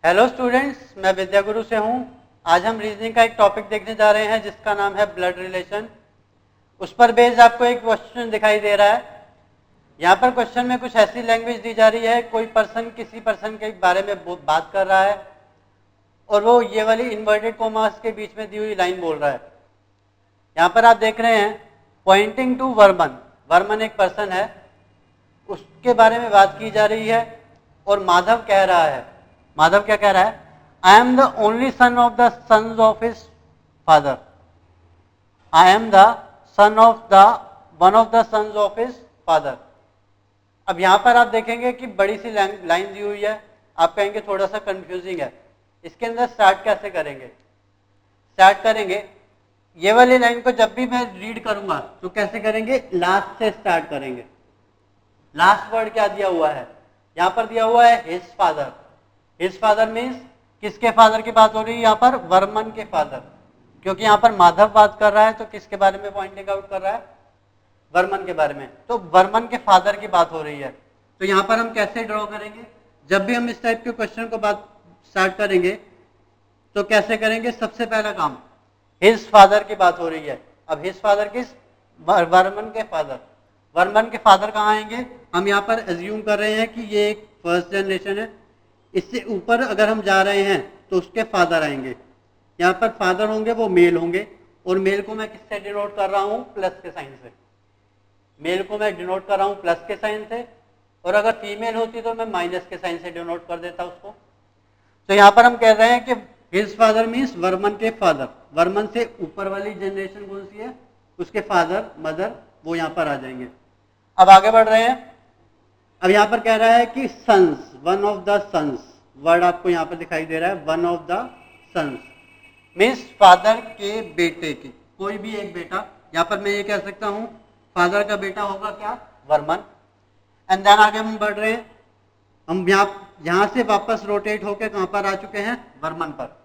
Hello students, मैं विद्यागुरु से हूं। आज हम रीजनिंग का एक टॉपिक देखने जा रहे हैं जिसका नाम है ब्लड रिलेशन। उस पर बेस्ड आपको एक क्वेश्चन दिखाई दे रहा है। यहाँ पर क्वेश्चन में कुछ ऐसी लैंग्वेज दी जा रही है, कोई पर्सन किसी पर्सन के बारे में बात कर रहा है और वो ये वाली इन्वर्टेड कोमास के बीच में दी हुई लाइन बोल रहा है। यहाँ पर आप देख रहे हैं पॉइंटिंग टू वर्मन। वर्मन एक पर्सन है, उसके बारे में बात की जा रही है और माधव कह रहा है, माधव क्या कह रहा है? I am the only son of the sons of his father. I am the son of the one of the sons of his father. अब यहां पर आप देखेंगे कि बड़ी सी लाइन दी हुई है, आप कहेंगे थोड़ा सा कंफ्यूजिंग है, इसके अंदर स्टार्ट कैसे करेंगे? स्टार्ट करेंगे ये वाली लाइन को जब भी मैं रीड करूंगा तो कैसे करेंगे? लास्ट से स्टार्ट करेंगे। लास्ट वर्ड क्या दिया हुआ है? यहां पर दिया हुआ है his father. His father means किसके फादर की बात हो रही है? यहाँ पर वर्मन के फादर, क्योंकि यहाँ पर माधव बात कर रहा है तो किसके बारे में पॉइंटिंग आउट कर रहा है? वर्मन के बारे में। तो वर्मन के फादर की बात हो रही है, तो यहाँ पर हम कैसे ड्रॉ करेंगे? जब भी हम इस टाइप के क्वेश्चन को बात स्टार्ट करेंगे तो कैसे करेंगे? सबसे पहला काम, हिज फादर की बात हो रही है। अब हिज फादर किस? वर्मन के फादर। वर्मन के फादर कहाँ आएंगे? हम यहाँ पर एज्यूम कर रहे हैं कि ये एक फर्स्ट जनरेशन है, इससे ऊपर अगर हम जा रहे हैं तो उसके फादर आएंगे। यहाँ पर फादर होंगे वो मेल होंगे, और मेल को मैं किससे डिनोट कर रहा हूँ? प्लस के साइन से। मेल को मैं डिनोट कर रहा हूँ प्लस के साइन से, और अगर फीमेल होती तो मैं माइनस के साइन से डिनोट कर देता उसको। तो यहाँ पर हम कह रहे हैं कि हिज फादर मीन्स वर्मन के फादर। वर्मन से ऊपर वाली जनरेशन कौन सी है? उसके फादर मदर, वो यहाँ पर आ जाएंगे। अब आगे बढ़ रहे हैं। अब यहाँ पर कह रहा है कि sons, one of the sons, word आपको यहाँ पर दिखाई दे रहा है, one of the sons means father के बेटे की, कोई भी एक बेटा। यहाँ पर मैं ये कह सकता हूँ फादर का बेटा होगा क्या? वर्मन। एंड देन आगे हम बढ़ रहे हैं। हम यहाँ से वापस रोटेट होकर कहाँ पर आ चुके हैं? वर्मन पर।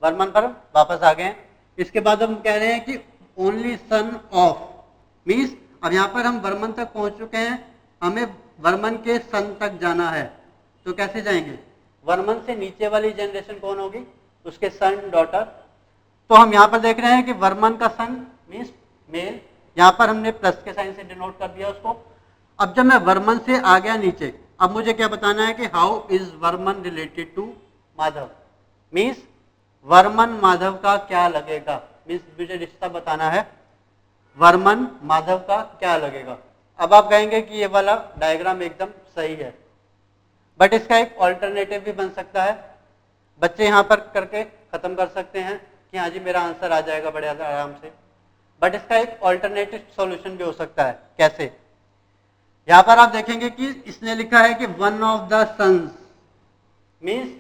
वर्मन पर वापस आ गए हैं। इसके बाद हम कह रहे हैं कि ओनली सन ऑफ मीन्स, अब यहाँ पर हम वर्मन तक पहुंच चुके हैं, हमें वर्मन के सन तक जाना है। तो कैसे जाएंगे? वर्मन से नीचे वाली जनरेशन कौन होगी? उसके सन, डॉटर। तो हम यहाँ पर देख रहे हैं कि वर्मन का सन मीन्स मेल, यहाँ पर हमने प्लस के साइन से डिनोट कर दिया उसको। अब जब मैं वर्मन से आ गया नीचे, अब मुझे क्या बताना है कि how is Varman related to Madhav. Means Varman Madhav का क्या लगेगा, मीन्स मुझे रिश्ता बताना है, वर्मन माधव का क्या लगेगा। अब आप कहेंगे कि ये वाला डायग्राम एकदम सही है, बट इसका एक ऑल्टरनेटिव भी बन सकता है। बच्चे यहाँ पर करके खत्म कर सकते हैं कि हाँ जी मेरा आंसर आ जाएगा बड़े आराम से, बट इसका एक ऑल्टरनेटिव सॉल्यूशन भी हो सकता है। कैसे? यहाँ पर आप देखेंगे कि इसने लिखा है कि one of the sons means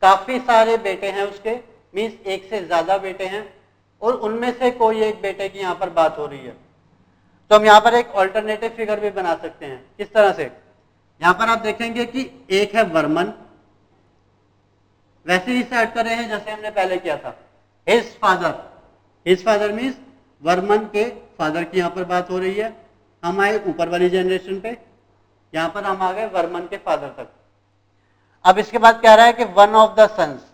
काफी सारे बेटे हैं उसके, मीन्स एक से ज्यादा बेटे हैं, और उनमें से कोई एक बेटे की यहाँ पर बात हो रही है। तो हम यहाँ पर एक ऑल्टरनेटिव फिगर भी बना सकते हैं। किस तरह से? यहाँ पर आप देखेंगे कि एक है वर्मन, वैसे ही स्टार्ट कर रहे हैं जैसे हमने पहले किया था। His father, his father means Varman के फादर की यहाँ पर बात हो रही है। हम आए ऊपर वाली जनरेशन पे, यहाँ पर हम आ गए वर्मन के फादर तक। अब इसके बाद कह रहा है कि one of the sons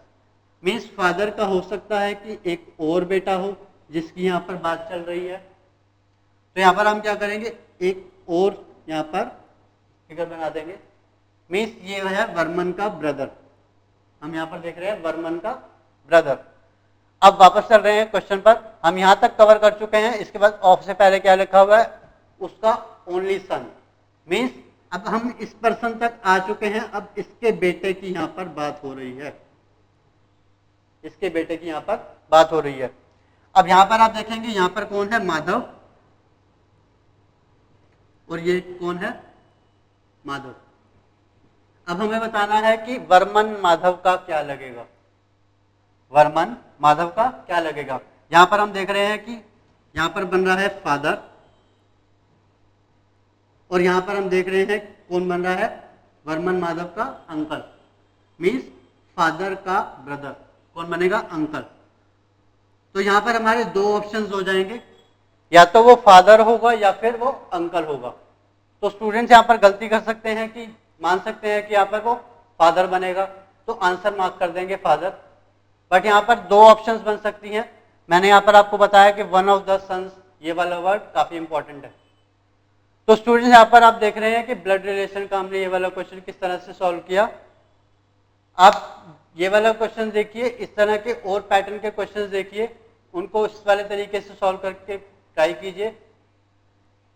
means father का हो सकता है कि एक और बेटा हो जिसकी यहाँ पर बात चल रही है। तो यहाँ पर हम क्या करेंगे? एक और यहाँ पर फिगर बना देंगे, मीन्स ये है वर्मन का ब्रदर। हम यहाँ पर देख रहे हैं वर्मन का ब्रदर। अब वापस चल रहे हैं क्वेश्चन पर। हम यहाँ तक कवर कर चुके हैं। इसके बाद ऑफ से पहले क्या लिखा हुआ है? उसका ओनली सन मीन्स अब हम इस पर्सन तक आ चुके हैं। अब इसके बेटे की यहाँ पर बात हो रही है, इसके बेटे की यहाँ पर बात हो रही है। अब यहाँ पर आप देखेंगे यहाँ पर कौन है? माधव, और ये कौन है? माधव। अब हमें बताना है कि वर्मन माधव का क्या लगेगा। वर्मन माधव का क्या लगेगा? यहां पर हम देख रहे हैं कि यहां पर बन रहा है फादर, और यहां पर हम देख रहे हैं कौन बन रहा है? वर्मन माधव का अंकल, मीन्स फादर का ब्रदर। कौन बनेगा? अंकल। तो यहां पर हमारे दो ऑप्शंस हो जाएंगे, या तो वो फादर होगा या फिर वो अंकल होगा। तो स्टूडेंट्स यहाँ पर गलती कर सकते हैं कि मान सकते हैं कि यहाँ पर वो फादर बनेगा। तो आंसर मार्क कर देंगे फादर। बट यहाँ पर दो ऑप्शंस बन सकती हैं। मैंने यहाँ पर आपको बताया कि वन ऑफ द सन्स, ये वाला वर्ड काफी इंपॉर्टेंट है। तो स्टूडेंट्स यहाँ पर आप देख रहे हैं कि ब्लड रिलेशन का हमने ये वाला क्वेश्चन किस तरह से सॉल्व किया। आप ये वाला क्वेश्चन देखिए, इस तरह के और पैटर्न के क्वेश्चन देखिए, उनको इस वाले तरीके से सॉल्व करके ट्राई कीजिए।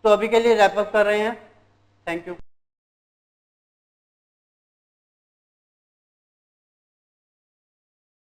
तो अभी के लिए रैप अप कर रहे हैं। Thank you.